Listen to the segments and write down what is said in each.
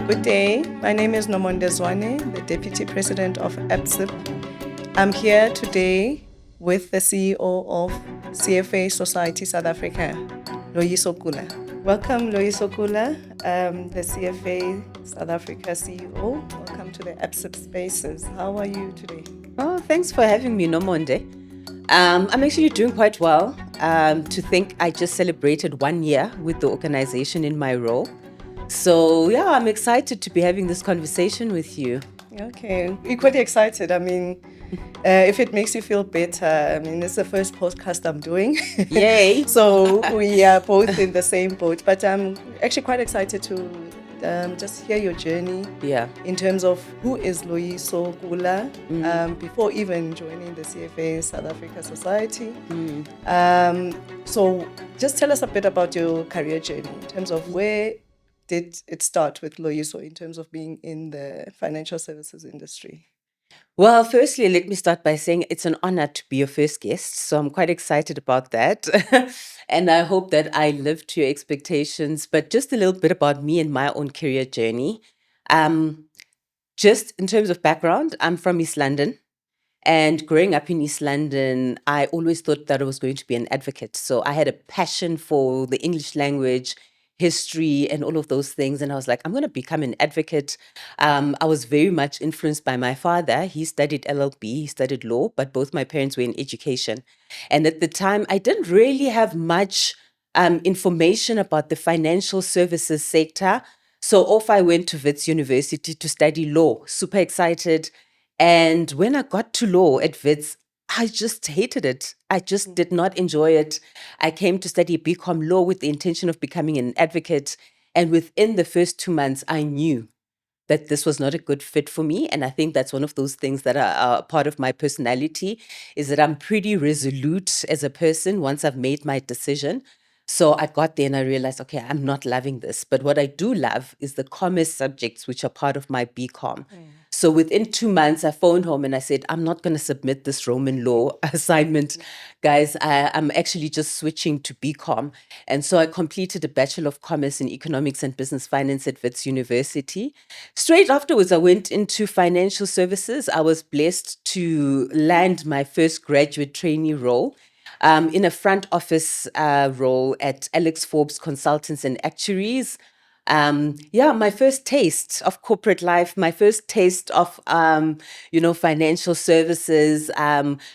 Good day. My name is Nomonde Zwane, the Deputy President of Absip. I'm here today with the CEO of CFA Society South Africa, Loyiso Kula. Welcome, Loyiso Kula, the CFA South Africa CEO. Welcome to the Absip Spaces. How are you today? Oh, thanks for having me, Nomonde. I'm actually doing quite well. To think I just celebrated 1 year with the organization in my role. So yeah, I'm excited to be having this conversation with you. Okay, equally excited. I mean, if it makes you feel better, I mean, it's the first podcast I'm doing. Yay! So we are both in the same boat. But I'm actually quite excited to just hear your journey. Yeah. In terms of who is Loyiso Kula, before even joining the CFA South Africa Society. So just tell us a bit about your career journey in terms of where did it start with Loyiso in terms of being in the financial services industry? Well, firstly, let me start by saying it's an honor to be your first guest. So I'm quite excited about that. And I hope that I live to your expectations. But just a little bit about me and my own career journey. Just in terms of background, I'm from East London. And growing up in East London, I always thought that I was going to be an advocate. So I had a passion for the English language, history, and all of those things. And I was like, I'm going to become an advocate. I was very much influenced by my father. He studied LLB, he studied law, but both my parents were in education. And at the time, I didn't really have much information about the financial services sector. So off I went to Wits University to study law, super excited. And when I got to law at Wits, I just hated it. I just did not enjoy it. I came to study BCom law with the intention of becoming an advocate. And within the first 2 months, I knew that this was not a good fit for me. And I think that's one of those things that are part of my personality, is that I'm pretty resolute as a person once I've made my decision. So I got there and I realized, okay, I'm not loving this. But what I do love is the commerce subjects, which are part of my BCom. So within 2 months, I phoned home and I said, I'm not going to submit this Roman law assignment. Guys, I'm actually just switching to BCom. And so I completed a Bachelor of Commerce in Economics and Business Finance at Wits University. Straight afterwards, I went into financial services. I was blessed to land my first graduate trainee role in a front office role at Alex Forbes Consultants and Actuaries. My first taste of corporate life, my first taste of, financial services,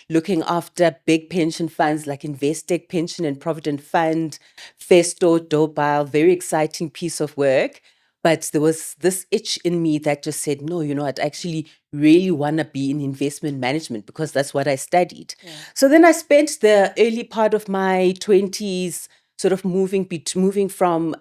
looking after big pension funds like Investec Pension and Provident Fund, Festo, Dobile, very exciting piece of work. But there was this itch in me that just said, no, I'd actually really want to be in investment management because that's what I studied. Yeah. So then I spent the early part of my 20s sort of moving from,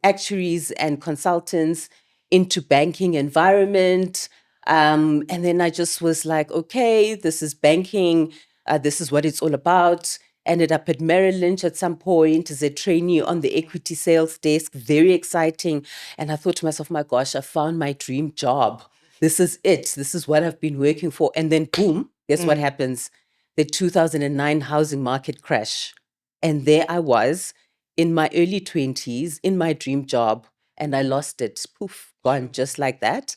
actuaries and consultants into banking environment. And then I just was like, okay, this is banking. This is what it's all about. Ended up at Merrill Lynch at some point as a trainee on the equity sales desk. Very exciting. And I thought to myself, my gosh, I found my dream job. This is it. This is what I've been working for. And then boom, guess what happens? The 2009 housing market crash. And there I was in my early 20s, in my dream job, and I lost it. Poof, gone just like that.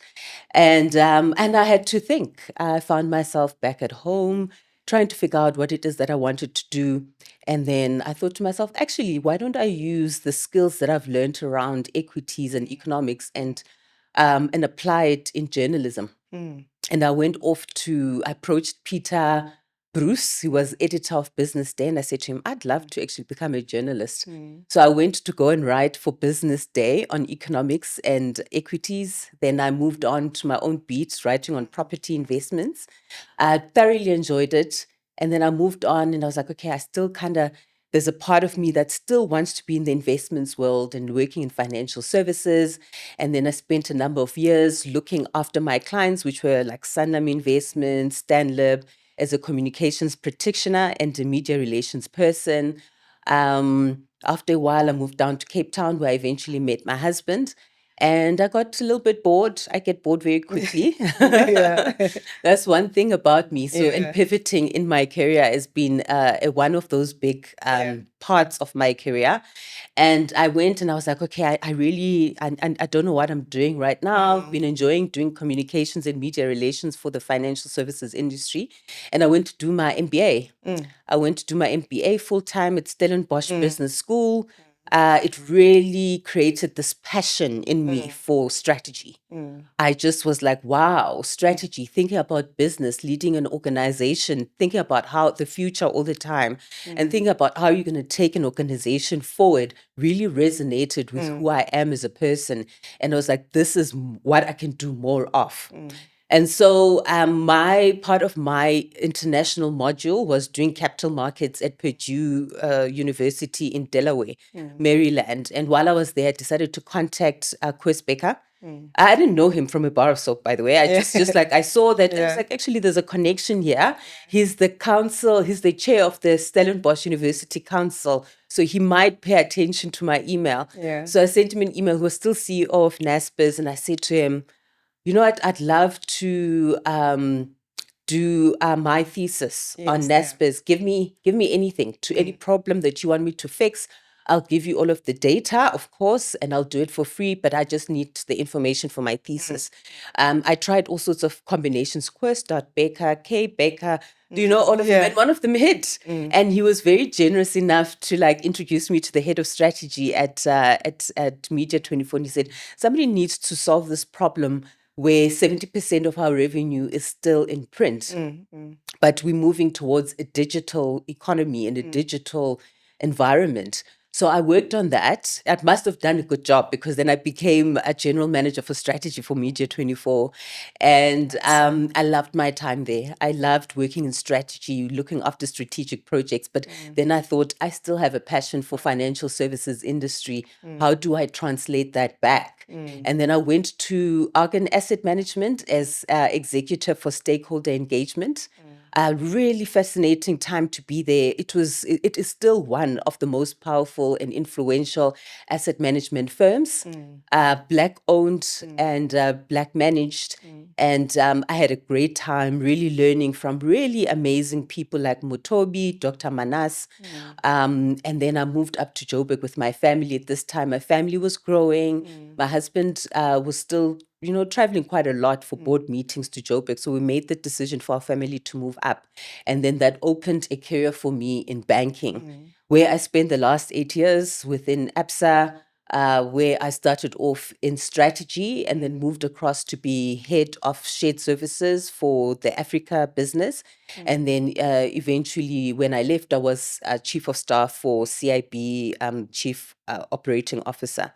And I had to think. I found myself back at home, trying to figure out what it is that I wanted to do. And then I thought to myself, actually, why don't I use the skills that I've learned around equities and economics and apply it in journalism? And I approached Peter Bruce, who was editor of Business Day, and I said to him, I'd love to actually become a journalist. So I went to go and write for Business Day on economics and equities. Then I moved on to my own beats, writing on property investments. I thoroughly enjoyed it. And then I moved on and I was like, okay, there's a part of me that still wants to be in the investments world and working in financial services. And then I spent a number of years looking after my clients, which were like Sanlam Investments, Stanlib, as a communications practitioner and a media relations person. After a while, I moved down to Cape Town, where I eventually met my husband. And I got a little bit bored. I get bored very quickly. Yeah. That's one thing about me. So, and Yeah. pivoting in my career has been one of those big Yeah. parts of my career. And I went and I was like, okay, I really, I don't know what I'm doing right now. I've been enjoying doing communications and media relations for the financial services industry. And I went to do my MBA. I went to do my MBA full time at Stellenbosch Business School. It really created this passion in me for strategy. I just was like, wow, strategy, thinking about business, leading an organization, thinking about how the future all the time, and thinking about how you're going to take an organization forward really resonated with who I am as a person. And I was like, this is what I can do more of. And so my part of my international module was doing capital markets at Purdue University in Delaware, Maryland. And while I was there, I decided to contact Chris Becker. I didn't know him from a bar of soap, by the way. I just like, I saw that, I was like, actually, there's a connection here. He's the chair of the Stellenbosch University Council. So he might pay attention to my email. Yeah. So I sent him an email. He was still CEO of NASPERS. And I said to him, you know what, I'd love to do my thesis on NASPERS. Give me anything, to any problem that you want me to fix. I'll give you all of the data, of course, and I'll do it for free, but I just need the information for my thesis. I tried all sorts of combinations, Baker, K. Baker, do you know all of them? And one of them hit. And he was very generous enough to like introduce me to the head of strategy at Media 24. And he said, somebody needs to solve this problem where 70% of our revenue is still in print, but we're moving towards a digital economy and a digital environment. So I worked on that. I must have done a good job because then I became a general manager for strategy for Media 24. And I loved my time there. I loved working in strategy, looking after strategic projects. But then I thought, I still have a passion for financial services industry. How do I translate that back? And then I went to Argon Asset Management as executive for stakeholder engagement. A really fascinating time to be there. It is still one of the most powerful and influential asset management firms, Black owned and Black managed. And I had a great time really learning from really amazing people like Mutobi, Dr. Manas. And then I moved up to Joburg with my family. At this time, my family was growing. My husband was still traveling quite a lot for board meetings to Joburg. So we made the decision for our family to move up. And then that opened a career for me in banking, where I spent the last 8 years within Absa, where I started off in strategy and then moved across to be head of shared services for the Africa business. And then eventually, when I left, I was chief of staff for CIB, chief operating officer.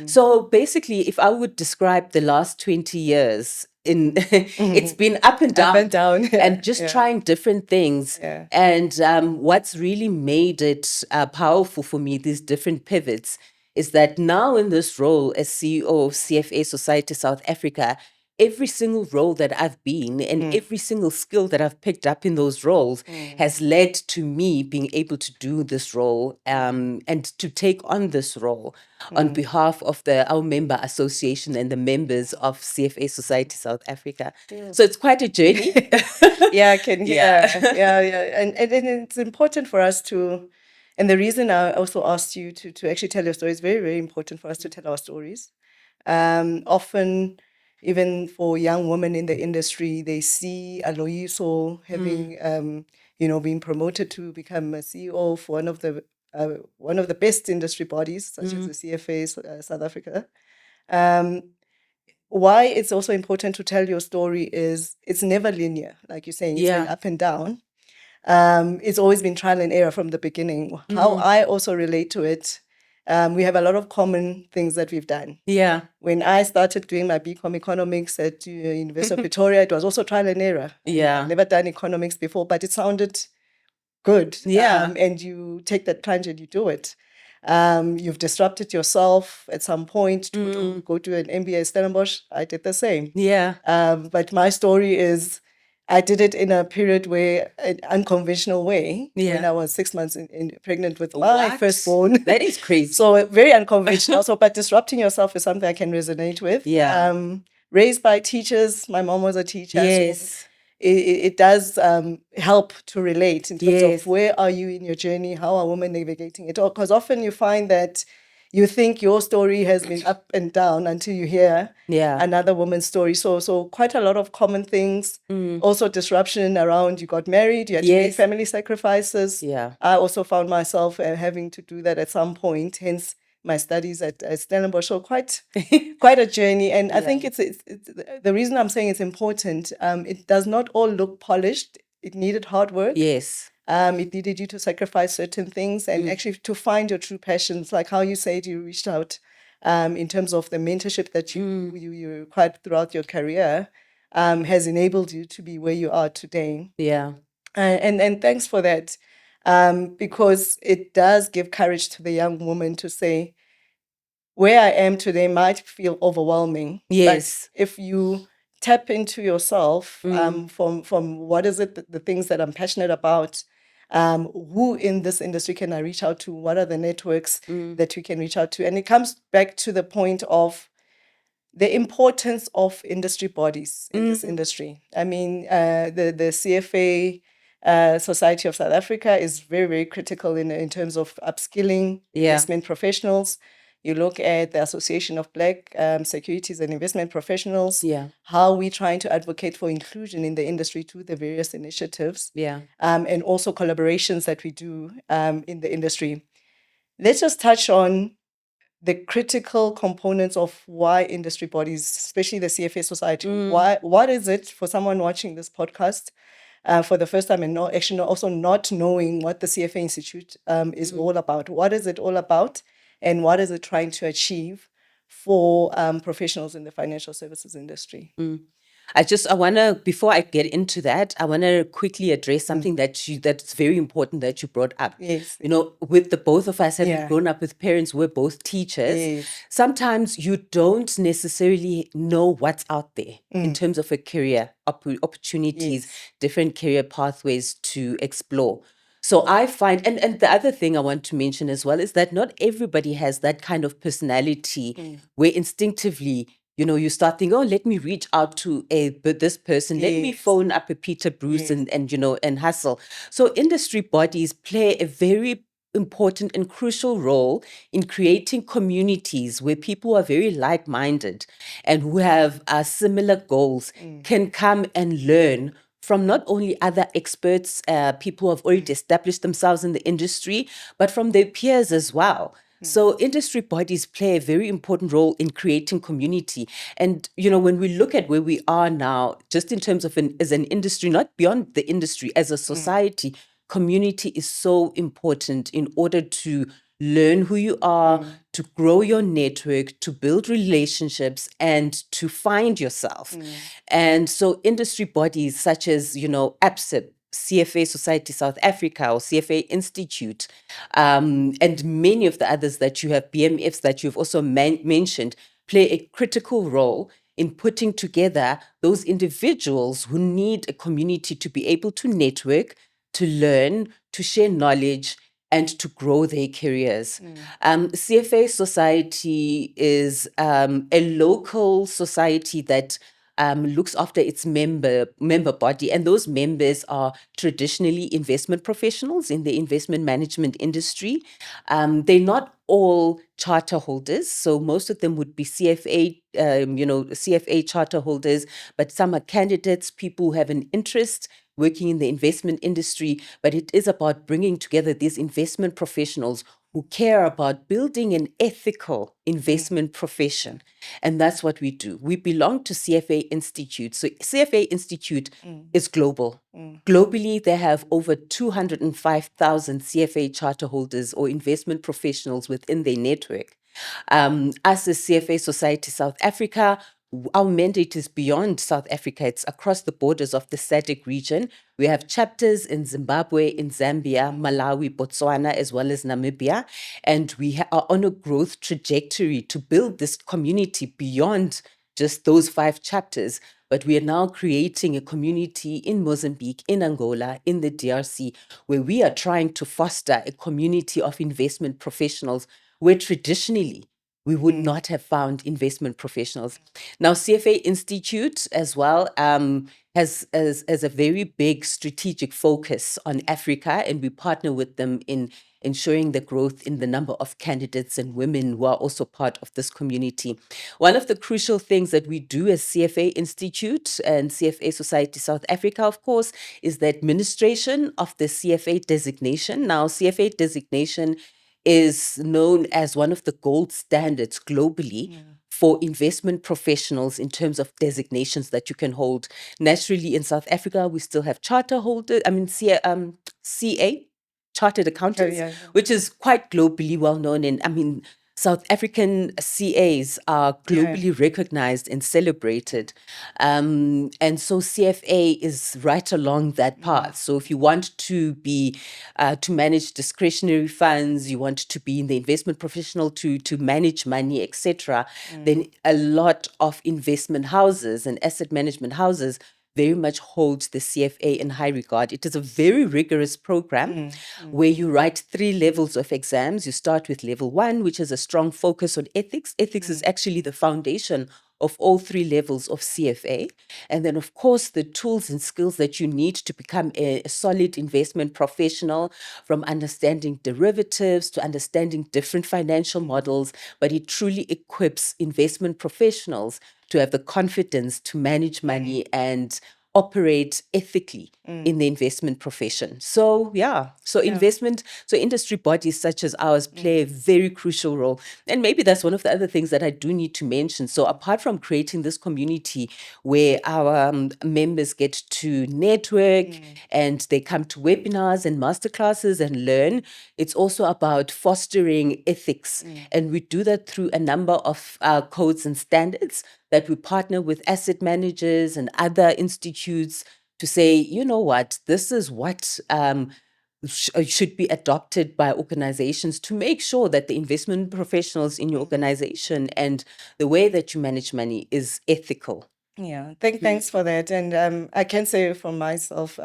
So basically, if I would describe the last 20 years, it's been up and down, and just trying different things. And what's really made it powerful for me, these different pivots, is that now in this role as CEO of CFA Society South Africa, every single role that I've been and every single skill that I've picked up in those roles has led to me being able to do this role and to take on this role on behalf of our member association and the members of CFA Society South Africa. So it's quite a journey. Yeah. And it's important for us to, and the reason I also asked you to actually tell your story is very, very important for us to tell our stories. Often, even for young women in the industry, they see a Loyiso having, been promoted to become a CEO for one of the best industry bodies, such as the CFA South Africa. Why it's also important to tell your story is it's never linear, like you're saying. It's been up and down. It's always been trial and error from the beginning. How I also relate to it, we have a lot of common things that we've done. Yeah. When I started doing my BCom economics at University of Pretoria, it was also trial and error. Yeah. I've never done economics before, but it sounded good. Yeah. And you take that plunge and you do it. You've disrupted yourself at some point to go to an MBA at Stellenbosch. I did the same. Yeah. But my story is I did it in a period where, an unconventional way, when Yeah. I was 6 months pregnant with my firstborn. That is crazy. So very unconventional. But disrupting yourself is something I can resonate with. Yeah. Raised by teachers. My mom was a teacher. Yes. So it does help to relate in terms Yes. of where are you in your journey, how are women navigating it all. Because often you find that you think your story has been up and down until you hear another woman's story. So quite a lot of common things. Also disruption around you got married, you had to make family sacrifices. Yeah. I also found myself having to do that at some point, hence my studies at Stellenbosch. So quite a journey. And I think it's the reason I'm saying it's important, it does not all look polished. It needed hard work. Yes. It needed you to sacrifice certain things and actually to find your true passions, like how you said you reached out in terms of the mentorship that you required throughout your career, has enabled you to be where you are today. Yeah. And thanks for that, because it does give courage to the young woman to say, where I am today might feel overwhelming. Yes. But if you tap into yourself, from what is it, the things that I'm passionate about, who in this industry can I reach out to? What are the networks that you can reach out to? And it comes back to the point of the importance of industry bodies in this industry. I mean, the CFA Society of South Africa is very, very critical in terms of upskilling investment professionals. You look at the Association of Black Securities and Investment Professionals, how we're trying to advocate for inclusion in the industry through the various initiatives, and also collaborations that we do in the industry. Let's just touch on the critical components of why industry bodies, especially the CFA Society, what is it for someone watching this podcast for the first time and also not knowing what the CFA Institute is all about? What is it all about, and what is it trying to achieve for professionals in the financial services industry? I want to, before I get into that, I want to quickly address something that's very important that you brought up. Yes. You know, with the both of us having grown up with parents who were both teachers, sometimes you don't necessarily know what's out there in terms of a career, opportunities, different career pathways to explore. So I find, and the other thing I want to mention as well is that not everybody has that kind of personality where instinctively, you know, you start thinking, oh, let me reach out to this person. Let me phone up a Peter Bruce and you know, and hustle. So industry bodies play a very important and crucial role in creating communities where people are very like-minded and who have similar goals can come and learn from not only other experts, people who have already established themselves in the industry, but from their peers as well. So industry bodies play a very important role in creating community. And, you know, when we look at where we are now, just in terms of as an industry, not beyond the industry, as a society, community is so important in order to learn who you are, to grow your network, to build relationships, and to find yourself. And so industry bodies such as, you know, Absip, CFA Society South Africa or CFA Institute, and many of the others that you have, BMFs that you've also mentioned, play a critical role in putting together those individuals who need a community to be able to network, to learn, to share knowledge, and to grow their careers. CFA Society is a local society that looks after its member body, and those members are traditionally investment professionals in the investment management industry. They're not all charter holders, so most of them would be CFA, CFA charter holders, but some are candidates, people who have an interest working in the investment industry. But it is about bringing together these investment professionals who care about building an ethical investment profession. And that's what we do. We belong to CFA Institute. So CFA Institute is global. Globally, they have over 205,000 CFA charter holders or investment professionals within their network. Us as CFA Society South Africa, our mandate is beyond South Africa. It's across the borders of the SADC region. We have chapters in Zimbabwe, in Zambia, Malawi, Botswana, as well as Namibia. And we are on a growth trajectory to build this community beyond just those 5 chapters. but we are now creating a community in Mozambique, in Angola, in the DRC, where we are trying to foster a community of investment professionals where traditionally we would not have found investment professionals. Now, CFA Institute as well has a very big strategic focus on Africa, and we partner with them in ensuring the growth in the number of candidates and women who are also part of this community. One of the crucial things that we do as CFA Institute and CFA Society South Africa, of course, is the administration of the CFA designation. Now, CFA designation is known as one of the gold standards globally for investment professionals in terms of designations that you can hold. Naturally, in South Africa, we still have charter holders, CA, chartered accountants, which is quite globally well known. And South African CAs are globally recognized and celebrated. And so CFA is right along that path. So if you want to be, to manage discretionary funds, you want to be in the investment professional to manage money, etc., then a lot of investment houses and asset management houses very much holds the CFA in high regard. It is a very rigorous program where you write 3 levels of exams. You start with level 1, which is a strong focus on ethics. Ethics is actually the foundation of all 3 levels of CFA. And then, of course, the tools and skills that you need to become a solid investment professional, from understanding derivatives to understanding different financial models, but it truly equips investment professionals to have the confidence to manage money and operate ethically in the investment profession. So industry bodies such as ours play a very crucial role. And maybe that's one of the other things that I do need to mention. So apart from creating this community where our members get to network and they come to webinars and masterclasses and learn, it's also about fostering ethics. And we do that through a number of codes and standards that we partner with asset managers and other institutes to say, you know what, this is what should be adopted by organizations to make sure that the investment professionals in your organization and the way that you manage money is ethical. Yeah, thanks for that. And I can say for myself,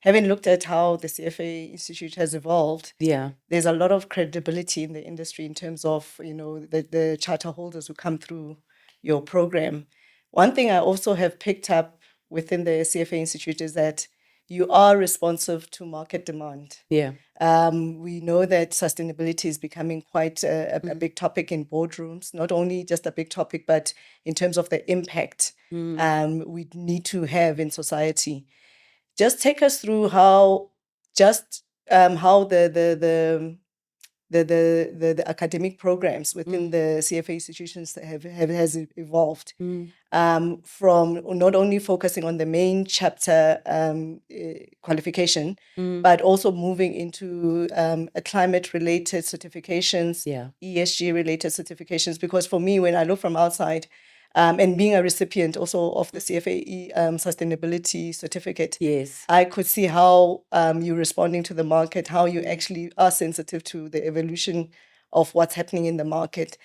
having looked at how the CFA Institute has evolved, there's a lot of credibility in the industry in terms of, the charter holders who come through your program. One thing I also have picked up within the CFA Institute is that you are responsive to market demand. We know that sustainability is becoming quite a big topic in boardrooms, not only just a big topic, but in terms of the impact we need to have in society. Just take us through how the academic programs within the CFA institutions has evolved from not only focusing on the main chapter qualification, but also moving into a climate-related certifications, ESG-related certifications. Because for me, when I look from outside, and being a recipient also of the CFA Sustainability Certificate, I could see how you're responding to the market, how you actually are sensitive to the evolution of what's happening in the market.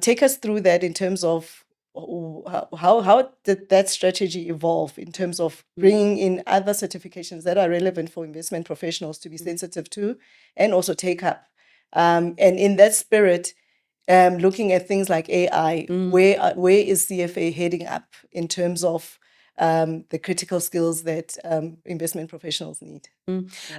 Take us through that in terms of how did that strategy evolve in terms of bringing in other certifications that are relevant for investment professionals to be sensitive to and also take up. And in that spirit, looking at things like AI, where is CFA heading up in terms of the critical skills that investment professionals need?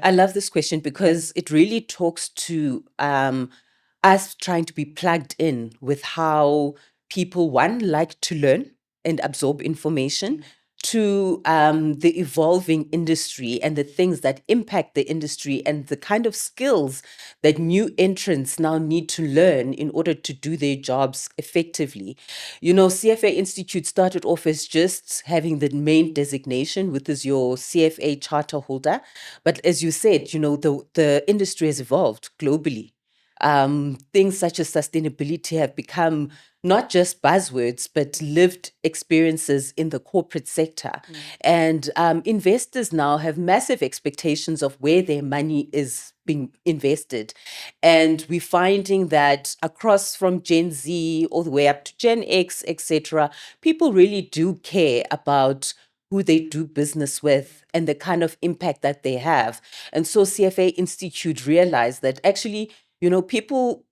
I love this question because it really talks to us trying to be plugged in with how people, one, like to learn and absorb information, to the evolving industry and the things that impact the industry and the kind of skills that new entrants now need to learn in order to do their jobs effectively. CFA Institute started off as just having the main designation, which is your CFA charter holder. But as you said, the industry has evolved globally. Things such as sustainability have become not just buzzwords, but lived experiences in the corporate sector. And investors now have massive expectations of where their money is being invested. And we're finding that across from Gen Z all the way up to Gen X, etc., people really do care about who they do business with and the kind of impact that they have. And so CFA Institute realized that actually, people,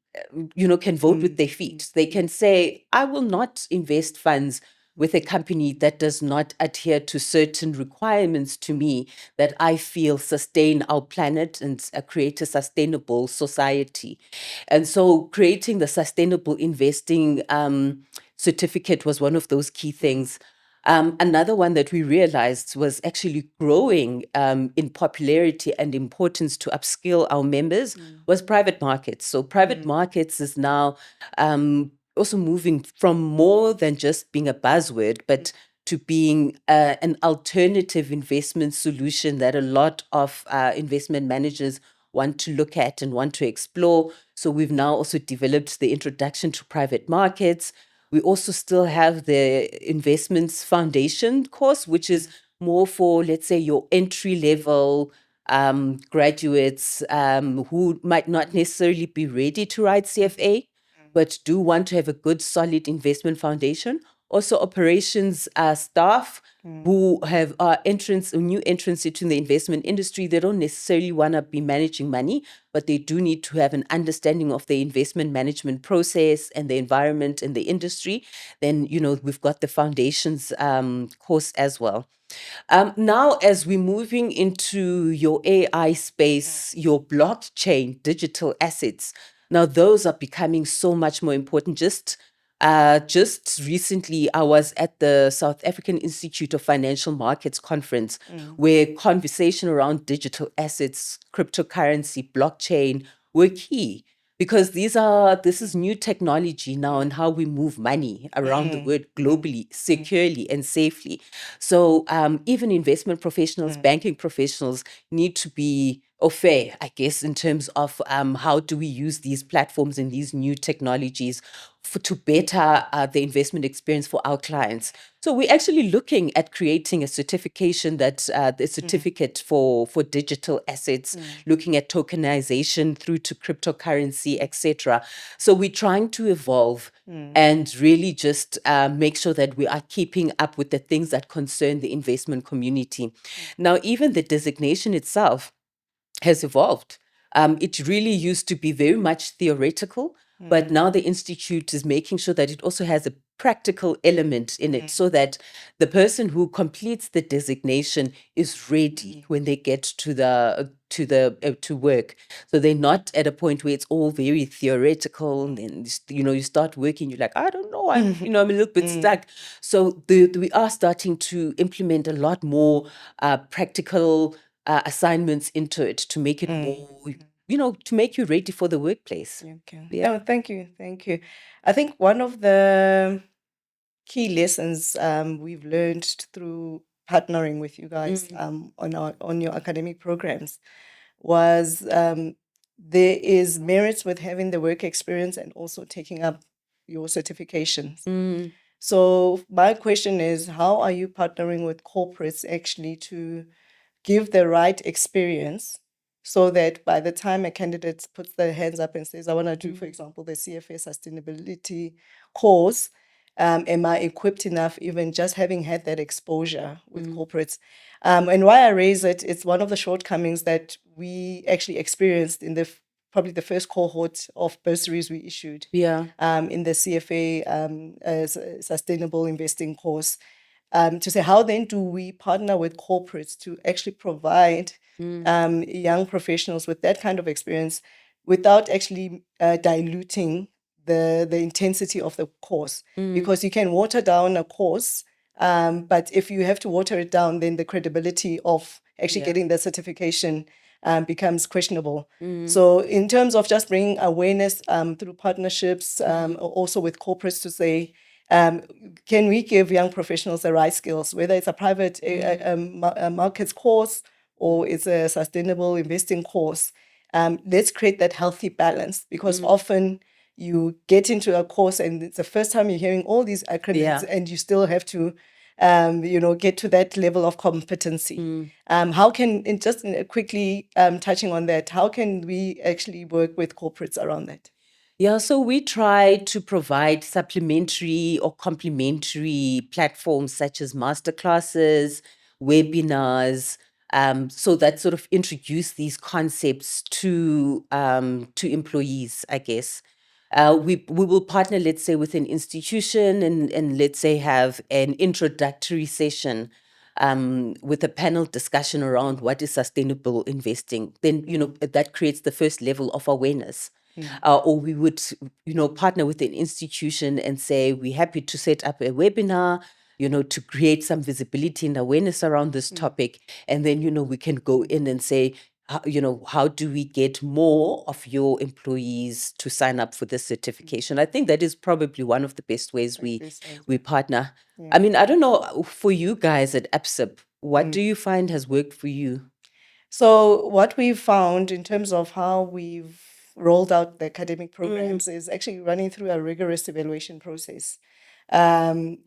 can vote with their feet. They can say, I will not invest funds with a company that does not adhere to certain requirements to me that I feel sustain our planet and create a sustainable society. And so creating the sustainable investing certificate was one of those key things. Another one that we realized was actually growing in popularity and importance to upskill our members was private markets. So private markets is now also moving from more than just being a buzzword, but to being an alternative investment solution that a lot of investment managers want to look at and want to explore. So we've now also developed the introduction to private markets. We also still have the investments foundation course, which is more for, let's say, your entry level graduates who might not necessarily be ready to write CFA, but do want to have a good, solid investment foundation. Also, operations staff who have new entrants into the investment industry. They don't necessarily want to be managing money, but they do need to have an understanding of the investment management process and the environment and the industry. Then, we've got the foundations course as well. Now, as we're moving into your AI space, your blockchain digital assets, now those are becoming so much more important. Just recently, I was at the South African Institute of Financial Markets conference, where conversation around digital assets, cryptocurrency, blockchain were key. Because this is new technology now and how we move money around the world globally, securely and safely. So even investment professionals, banking professionals need to be au fait, I guess, in terms of how do we use these platforms and these new technologies to better the investment experience for our clients. So we're actually looking at creating a certification the certificate for digital assets, looking at tokenization through to cryptocurrency, etc. So we're trying to evolve and really just make sure that we are keeping up with the things that concern the investment community. Now, even the designation itself has evolved. It really used to be very much theoretical, but now the Institute is making sure that it also has a practical element in it so that the person who completes the designation is ready when they get to work. So they're not at a point where it's all very theoretical and then you start working, you're like, I don't know, I'm a little bit stuck. So we are starting to implement a lot more practical assignments into it to make it more, to make you ready for the workplace. Okay. Yeah. No, thank you. Thank you. I think one of the key lessons we've learned through partnering with you guys on your academic programs was there is merits with having the work experience and also taking up your certifications. So my question is, how are you partnering with corporates actually to give the right experience so that by the time a candidate puts their hands up and says, I want to do, for example, the CFA Sustainability Course, am I equipped enough, even just having had that exposure with corporates? And why I raise it, it's one of the shortcomings that we actually experienced in probably the first cohort of bursaries we issued Yeah. in the CFA Sustainable Investing Course. To say, how then do we partner with corporates to actually provide young professionals with that kind of experience without actually diluting the intensity of the course? Because you can water down a course, but if you have to water it down, then the credibility of actually getting the certification becomes questionable. So in terms of just bringing awareness through partnerships, also with corporates to say, can we give young professionals the right skills, whether it's a private markets course or it's a sustainable investing course? Let's create that healthy balance, because often you get into a course and it's the first time you're hearing all these acronyms and you still have to get to that level of competency. How can, quickly touching on that, how can we actually work with corporates around that? Yeah, so we try to provide supplementary or complementary platforms such as masterclasses, webinars, so that sort of introduce these concepts to employees, I guess. We will partner, let's say, with an institution and let's say have an introductory session with a panel discussion around what is sustainable investing. Then, that creates the first level of awareness. Or we would, partner with an institution and say, we're happy to set up a webinar, to create some visibility and awareness around this topic. And then, we can go in and say, how do we get more of your employees to sign up for this certification? I think that is probably one of the best ways we partner. I mean, I don't know, for you guys at Absip, what do you find has worked for you? So what we've found in terms of how we've rolled out the academic programs is actually running through a rigorous evaluation process. When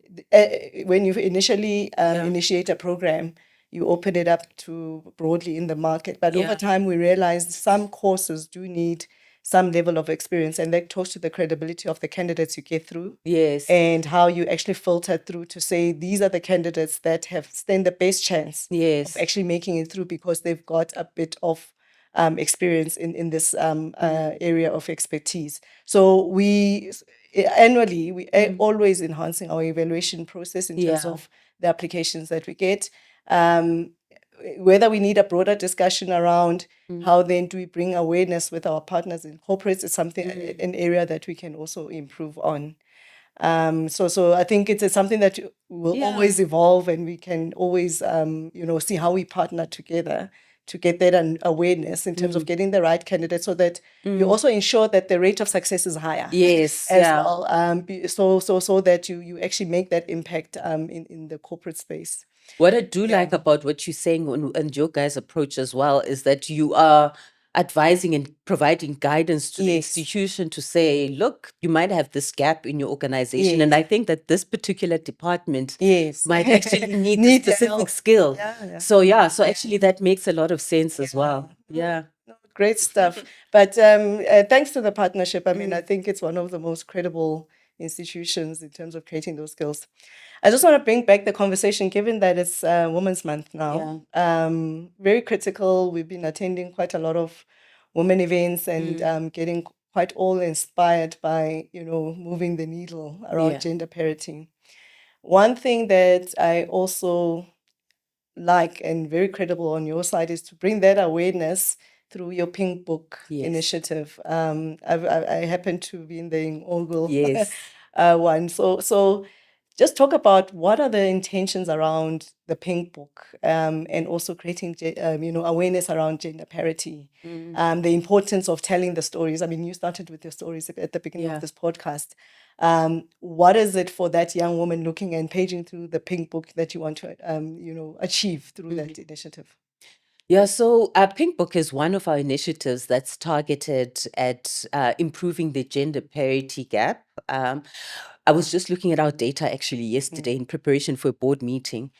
you initially initiate a program, you open it up to broadly in the market. But over time, we realized some courses do need some level of experience, and that talks to the credibility of the candidates you get through. Yes. And how you actually filter through to say these are the candidates that have stand the best chance Yes. of actually making it through because they've got a bit of experience in this area of expertise. So we annually we always enhancing our evaluation process in terms of the applications that we get. Whether we need a broader discussion around how then do we bring awareness with our partners in corporates is something an area that we can also improve on. So I think it's something that will always evolve, and we can always see how we partner together to get that awareness in terms of getting the right candidate, so that you also ensure that the rate of success is higher. Yes, as well. So that you actually make that impact in the corporate space. What I do like about what you're saying and your guys' approach as well is that you are advising and providing guidance to the institution to say, look, you might have this gap in your organization. And I think that this particular department might actually need a specific skill. So actually that makes a lot of sense as well. Yeah. Great stuff. But thanks to the partnership, I mean, I think it's one of the most credible institutions in terms of creating those skills. I just want to bring back the conversation, given that it's Women's Month now. Very critical. We've been attending quite a lot of women events and getting quite all inspired by, moving the needle around gender parity. One thing that I also like and very credible on your side is to bring that awareness through your Pink Book initiative. I happen to be in the inaugural one. So just talk about what are the intentions around the Pink Book and also creating awareness around gender parity, the importance of telling the stories. I mean, you started with your stories at the beginning of this podcast. What is it for that young woman looking and paging through the Pink Book that you want to achieve through that initiative? Yeah, so Pink Book is one of our initiatives that's targeted at improving the gender parity gap. I was just looking at our data actually yesterday in preparation for a board meeting.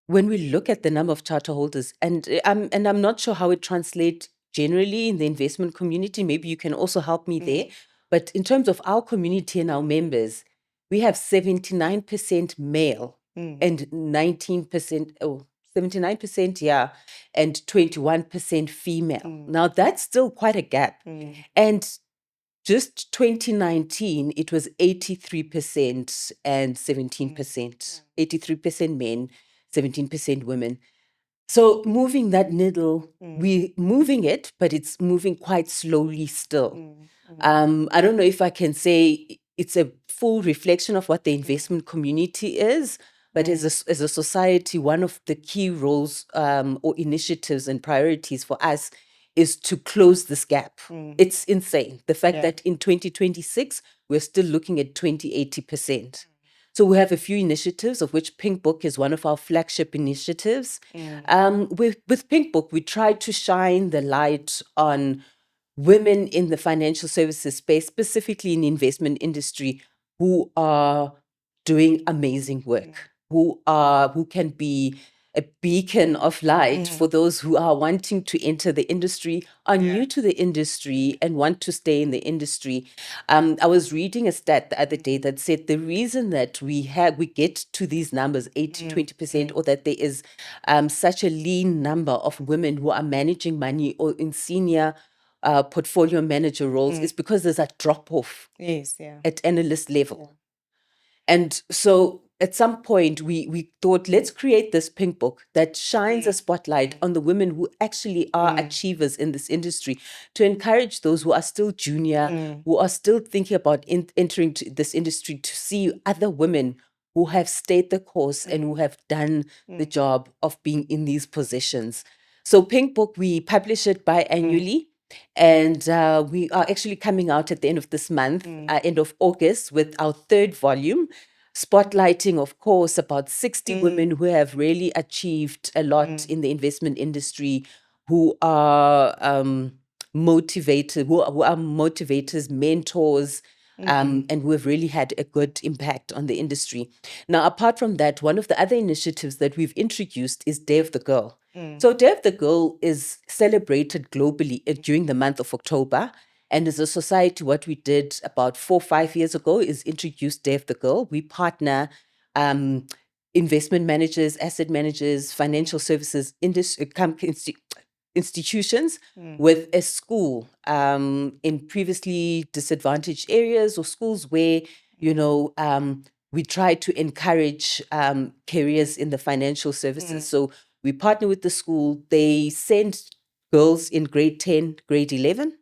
When we look at the number of charter holders, and I'm not sure how it translates generally in the investment community, maybe you can also help me there. But in terms of our community and our members, we have 79% male and 19%, 79%, and 21% female. Now, that's still quite a gap. And just 2019, it was 83% and 17%. 83% men, 17% women. So moving that needle, we're moving it, but it's moving quite slowly still. I don't know if I can say it's a full reflection of what the investment community is, but as a society, one of the key roles or initiatives and priorities for us is to close this gap. It's insane. The fact that in 2026, we're still looking at 80%. So we have a few initiatives, of which Pink Book is one of our flagship initiatives. With Pink Book, we try to shine the light on women in the financial services space, specifically in the investment industry, who are doing amazing work. who can be a beacon of light for those who are wanting to enter the industry, are new to the industry, and want to stay in the industry. I was reading a stat the other day that said the reason that we get to these numbers, 80-20%, or that there is such a lean number of women who are managing money or in senior portfolio manager roles is because there's a drop off Yes, yeah. at analyst level. And so at some point, we thought, let's create this pink book that shines a spotlight on the women who actually are achievers in this industry, to encourage those who are still junior, who are still thinking about entering this industry, to see other women who have stayed the course and who have done the job of being in these positions. So Pink Book, we publish it biannually. And we are actually coming out at the end of this month, end of August, with our third volume, spotlighting, of course, about 60 women who have really achieved a lot in the investment industry, who are motivated, who are motivators, mentors, and who have really had a good impact on the industry. Now, apart from that, one of the other initiatives that we've introduced is Day of the Girl. So Day of the Girl is celebrated globally during the month of October. And as a society, what we did about 4-5 years ago is introduce Day of the Girl. We partner investment managers, asset managers, financial services institutions with a school in previously disadvantaged areas, or schools where, we try to encourage careers in the financial services. So we partner with the school. They send girls in grade 10, grade 11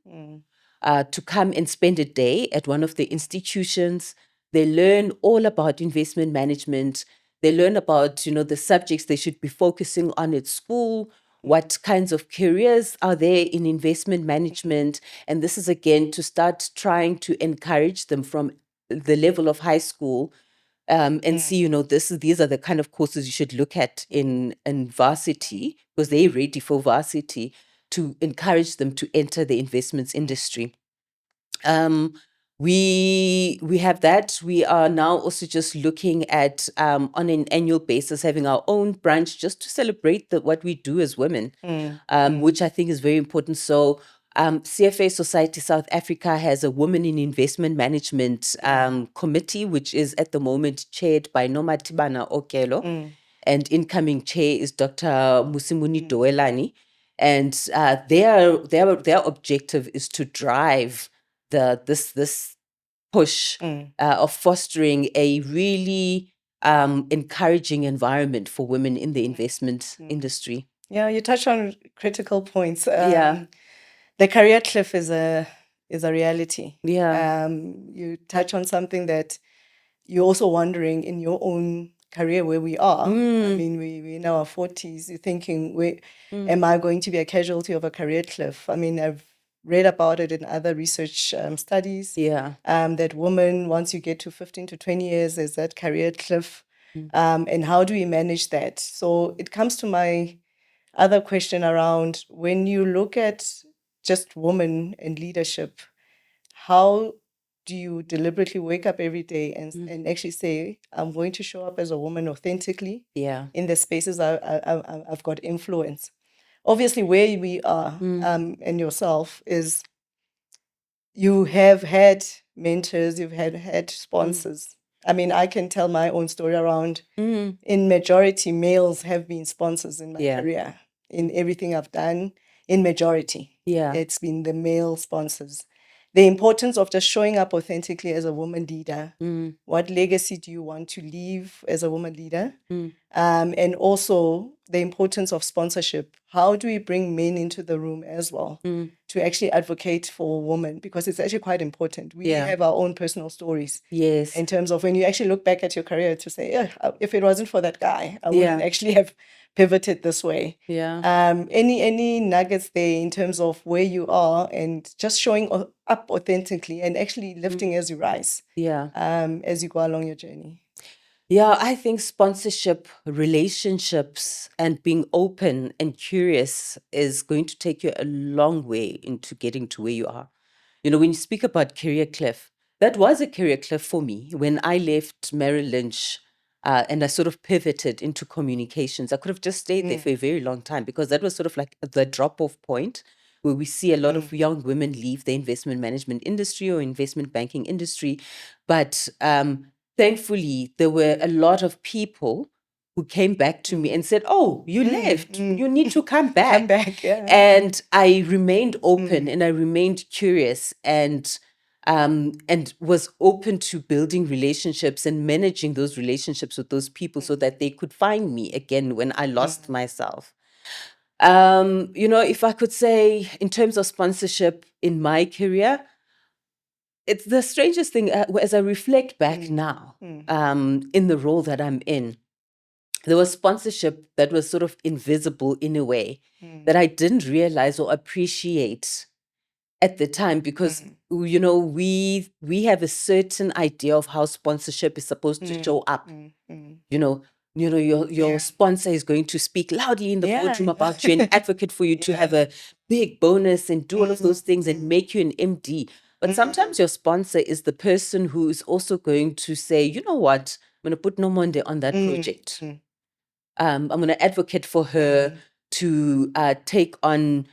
to come and spend a day at one of the institutions. They learn all about investment management. They learn about, the subjects they should be focusing on at school, what kinds of careers are there in investment management. And this is, again, to start trying to encourage them from the level of high school, and see, these are the kind of courses you should look at in varsity, because they're ready for varsity, to encourage them to enter the investments industry. We have that. We are now also just looking at, on an annual basis, having our own branch just to celebrate what we do as women, which I think is very important. So CFA Society South Africa has a Women in Investment Management committee, which is at the moment chaired by Nomonde Okelo, and incoming chair is Dr. Musimuni Doelani. And their objective is to drive this push of fostering a really encouraging environment for women in the investment industry. Yeah, you touched on critical points. The career cliff is a reality. Yeah. You touch on something that you're also wondering in your own career where we are. I mean, we're in our 40s. You're thinking, am I going to be a casualty of a career cliff? I mean, I've read about it in other research studies. Yeah. That women, once you get to 15 to 20 years, there's that career cliff. And how do we manage that? So it comes to my other question around, when you look at just women and leadership, how do you deliberately wake up every day and actually say, I'm going to show up as a woman authentically in the spaces I've got influence? Obviously, where we are and yourself is, you have had mentors, you've had sponsors. I mean, I can tell my own story around, in majority, males have been sponsors in my career. In everything I've done, in majority, it's been the male sponsors. The importance of just showing up authentically as a woman leader. What legacy do you want to leave as a woman leader? And also the importance of sponsorship. How do we bring men into the room as well to actually advocate for women? Because it's actually quite important. We have our own personal stories. Yes. In terms of when you actually look back at your career to say, if it wasn't for that guy, I wouldn't actually have pivoted this way. Any nuggets there in terms of where you are and just showing up authentically and actually lifting as you rise, as you go along your journey? Yeah, I think sponsorship, relationships, and being open and curious is going to take you a long way into getting to where you are. When you speak about career cliff, that was a career cliff for me when I left Merrill Lynch. and I sort of pivoted into communications. I could have just stayed there for a very long time because that was sort of like the drop-off point where we see a lot of young women leave the investment management industry or investment banking industry. But thankfully, there were a lot of people who came back to me and said, "Oh, you left. You need to come back." Come back, yeah. And I remained open and I remained curious and was open to building relationships and managing those relationships with those people so that they could find me again when I lost myself. If I could say in terms of sponsorship in my career, it's the strangest thing as I reflect back now in the role that I'm in. There was sponsorship that was sort of invisible in a way that I didn't realize or appreciate at the time because we have a certain idea of how sponsorship is supposed to show up. Your sponsor is going to speak loudly in the boardroom about you and advocate for you to have a big bonus and do all of those things and make you an MD. But sometimes your sponsor is the person who is also going to say, you know what, I'm going to put Nomonde on that project. I'm going to advocate for her to take on,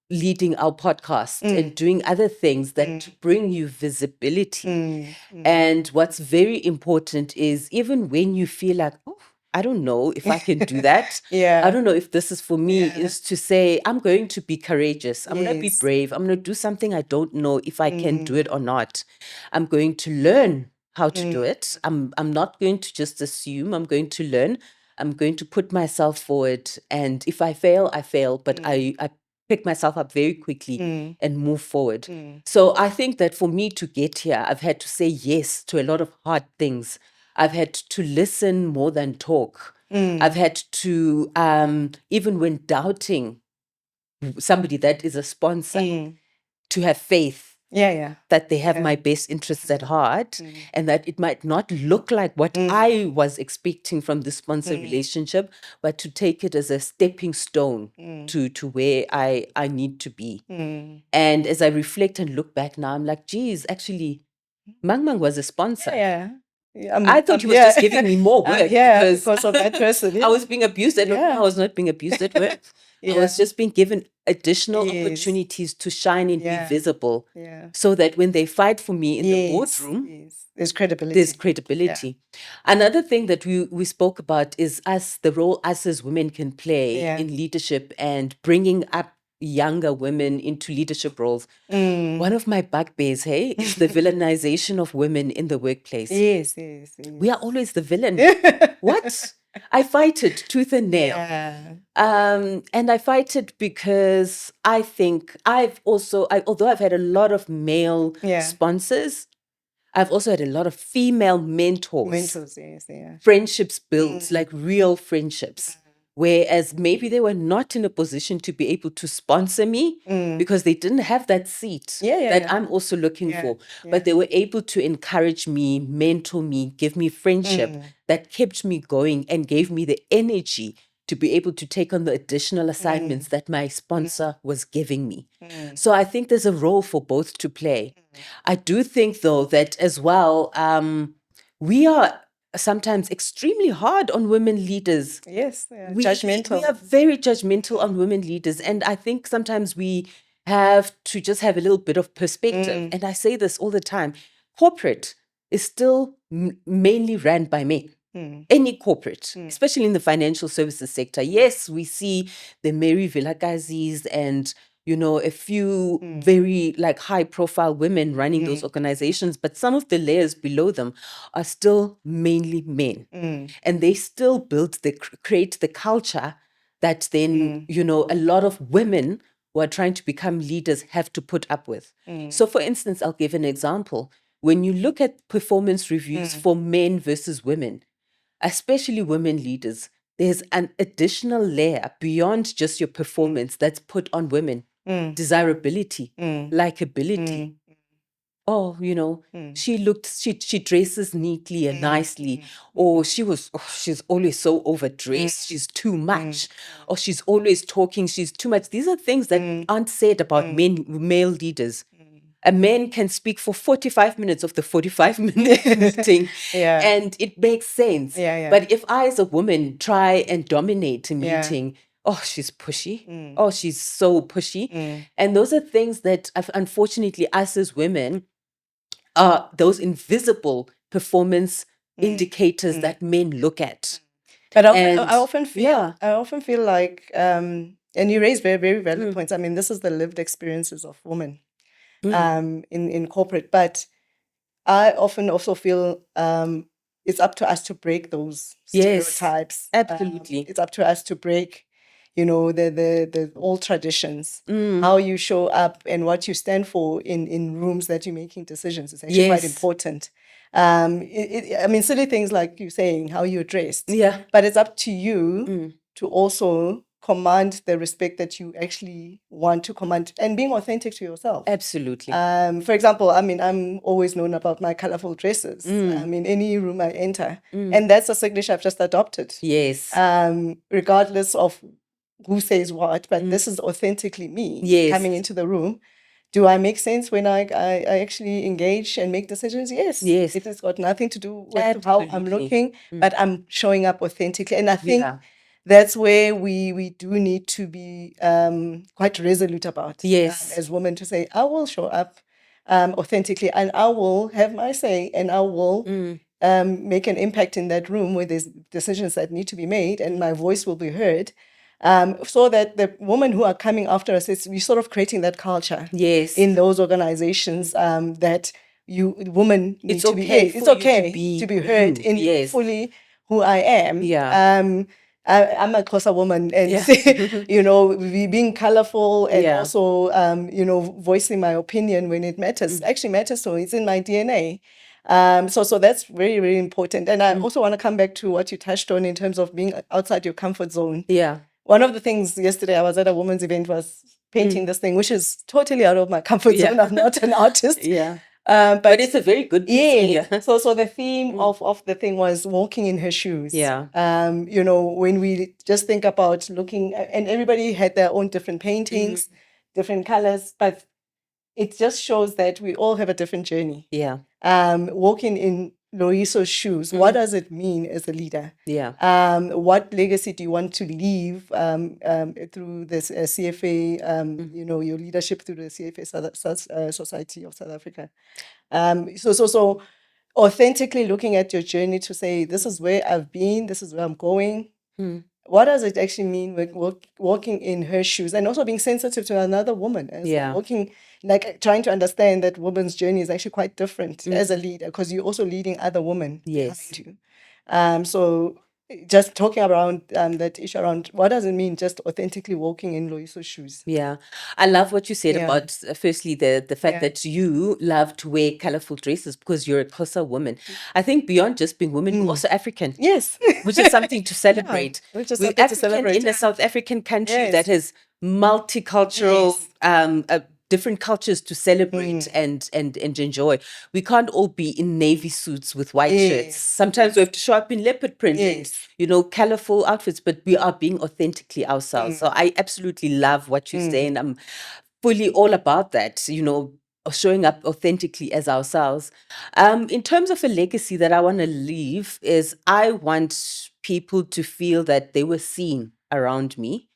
leading our podcast and doing other things that bring you visibility. And what's very important is even when you feel like, oh, I don't know if I can do that. I don't know if this is for me, is to say, I'm going to be courageous. I'm going to be brave. I'm going to do something I don't know if I can do it or not. I'm going to learn how to do it. I'm not going to just assume. I'm going to learn. I'm going to put myself forward. And if I fail, I fail. But I pick myself up very quickly and move forward. So I think that for me to get here, I've had to say yes to a lot of hard things. I've had to listen more than talk. I've had to, even when doubting somebody that is a sponsor, to have faith that they have my best interests at heart and that it might not look like what I was expecting from the sponsor relationship, but to take it as a stepping stone to where I need to be. And as I reflect and look back now, I'm like, geez, actually, Mang was a sponsor. I thought he was just giving me more work because of that person. I was being abused at work. No, I was not being abused at work. I was just being given additional opportunities to shine and be visible so that when they fight for me in the boardroom, there's credibility. Another thing that we spoke about is the role us as women can play in leadership and bringing up younger women into leadership roles. One of my bugbears, is the villainization of women in the workplace. Yes. We are always the villain. What? I fight it tooth and nail. And I fight it because I think although I've had a lot of male sponsors, I've also had a lot of female mentors. Friendships built, like real friendships. Whereas maybe they were not in a position to be able to sponsor me because they didn't have that seat that I'm also looking for. But they were able to encourage me, mentor me, give me friendship that kept me going and gave me the energy to be able to take on the additional assignments that my sponsor was giving me. So I think there's a role for both to play. I do think, though, that as well, we are sometimes extremely hard on women leaders. Yes, judgmental. We are very judgmental on women leaders. And I think sometimes we have to just have a little bit of perspective. And I say this all the time. Corporate is still mainly ran by men. Any corporate, especially in the financial services sector. Yes, we see the Mary Vilakazis and a few very high profile women running those organizations, but some of the layers below them are still mainly men. And they still create the culture that then, a lot of women who are trying to become leaders have to put up with. So for instance, I'll give an example. When you look at performance reviews for men versus women, especially women leaders, there's an additional layer beyond just your performance that's put on women. Desirability, likability. Oh, she dresses neatly and nicely. Or she's always so overdressed. She's too much. Or she's always talking. She's too much. These are things that aren't said about male leaders. A man can speak for 45 minutes of the 45-minute meeting, Yeah. and it makes sense. Yeah. But if I, as a woman, try and dominate a Yeah. meeting, oh, she's pushy. Oh, she's so pushy. And those are things that, unfortunately, us as women, are those invisible performance indicators that men look at. But I And often feel, yeah. I often feel like, and you raise very, very valid points. I mean, this is the lived experiences of women in corporate. But I often also feel it's up to us to break those Yes, stereotypes. absolutely. It's up to us to break, the old traditions. How you show up and what you stand for in rooms that you're making decisions is actually quite Yes. important. I mean, silly things like you saying how you're dressed. Yeah. But it's up to you to also command the respect that you actually want to command and being authentic to yourself. Absolutely. For example, I mean, I'm always known about my colorful dresses. In any room I enter. And that's a signature I've just adopted. Yes. Regardless of who says what, but this is authentically me coming into the room. Do I make sense when I actually engage and make decisions? Yes. Yes. It has got nothing to do with how I'm looking, but I'm showing up authentically. And I think that's where we do need to be quite resolute about. Yes. As women, to say, I will show up authentically and I will have my say and I will make an impact in that room where there's decisions that need to be made and my voice will be heard. So that the women who are coming after us, we're sort of creating that culture in those organizations that women need to be. It's okay to be heard in fully who I am. I'm a Xhosa woman, and being colorful and also voicing my opinion when it matters actually matters. So it's in my DNA. So that's very, very important. And I also want to come back to what you touched on in terms of being outside your comfort zone. Yeah. One of the things yesterday, I was at a women's event, was painting this thing, which is totally out of my comfort zone. I'm not an artist. But it's a very good piece. Yeah. So the theme of the thing was walking in her shoes. Yeah. When we just think about looking, and everybody had their own different paintings, different colors, but it just shows that we all have a different journey. Yeah. Walking in Loyiso's shoes, what does it mean as a leader? Yeah. What legacy do you want to leave through this CFA, your leadership through the CFA Society of South Africa? So authentically looking at your journey to say, this is where I've been, this is where I'm going. What does it actually mean with walking in her shoes and also being sensitive to another woman? Walking, like trying to understand that woman's journey is actually quite different as a leader because you're also leading other women behind you. So just talking around that issue around what does it mean just authentically walking in Loyiso's shoes? Yeah. I love what you said about, firstly, the fact that you love to wear colorful dresses because you're a Xhosa woman. I think beyond just being women, you're also African. Yes. Which is something to celebrate. Which is We're something African to celebrate. In a South African country that has multicultural different cultures to celebrate and enjoy. We can't all be in navy suits with white shirts. Sometimes we have to show up in leopard print and, colorful outfits, but we are being authentically ourselves. So I absolutely love what you say, and I'm fully all about that, showing up authentically as ourselves. In terms of a legacy that I want to leave is I want people to feel that they were seen around me,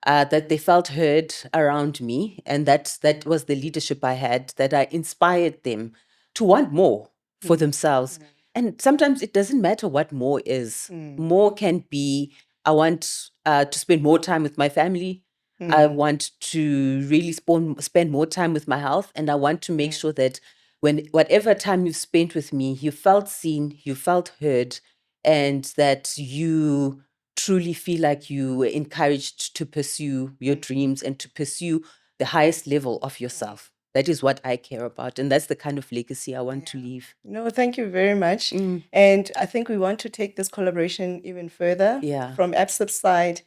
that they felt heard around me, and that was the leadership I had, that I inspired them to want more for themselves. And sometimes it doesn't matter what more is. More can be, I want to spend more time with my family. I want to really spend more time with my health, and I want to make sure that whatever time you spent with me, you felt seen, you felt heard, and that you truly feel like you were encouraged to pursue your dreams and to pursue the highest level of yourself. That is what I care about, and that's the kind of legacy I want to leave. No, thank you very much. And I think we want to take this collaboration even further. From Absip's side,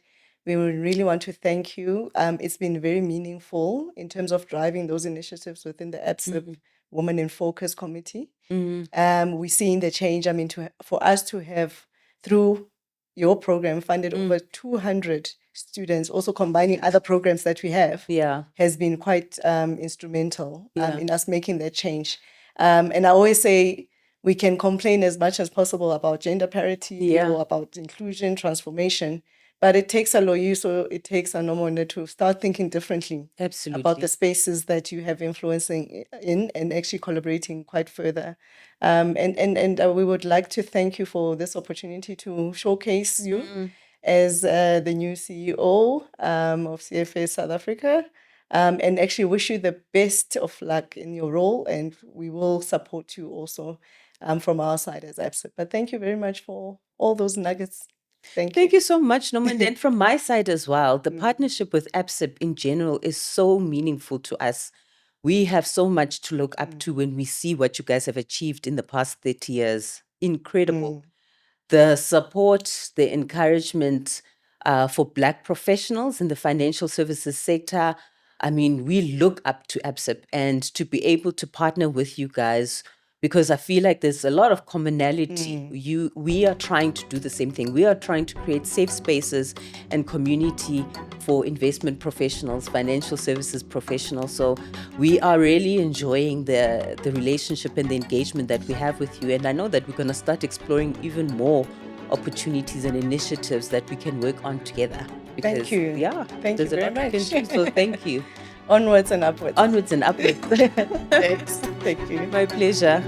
we would really want to thank you. It's been very meaningful in terms of driving those initiatives within the Absip Women in Focus Committee. We're seeing the change. I mean, for us to have, through your program funded over 200 students, also combining other programs that we have, has been quite instrumental in us making that change. And I always say we can complain as much as possible about gender parity or about inclusion, transformation, but it takes a Loyiso, it takes a Nomonde to start thinking differently about the spaces that you have influencing in and actually collaborating quite further. And we would like to thank you for this opportunity to showcase you as the new CEO of CFA South Africa, and actually wish you the best of luck in your role, and we will support you also from our side as Absip. But thank you very much for all those nuggets. Thank you so much, Nomonde. And from my side as well, the partnership with Absip in general is so meaningful to us. We have so much to look up to when we see what you guys have achieved in the past 30 years. Incredible. The support, the encouragement for Black professionals in the financial services sector. I mean, we look up to Absip, and to be able to partner with you guys, because I feel like there's a lot of commonality. We are trying to do the same thing. We are trying to create safe spaces and community for investment professionals, financial services professionals. So we are really enjoying the relationship and the engagement that we have with you. And I know that we're going to start exploring even more opportunities and initiatives that we can work on together. Because, thank you. Yeah, thank you very much. So thank you. Onwards and upwards. Onwards and upwards. Thanks. Thank you. My pleasure.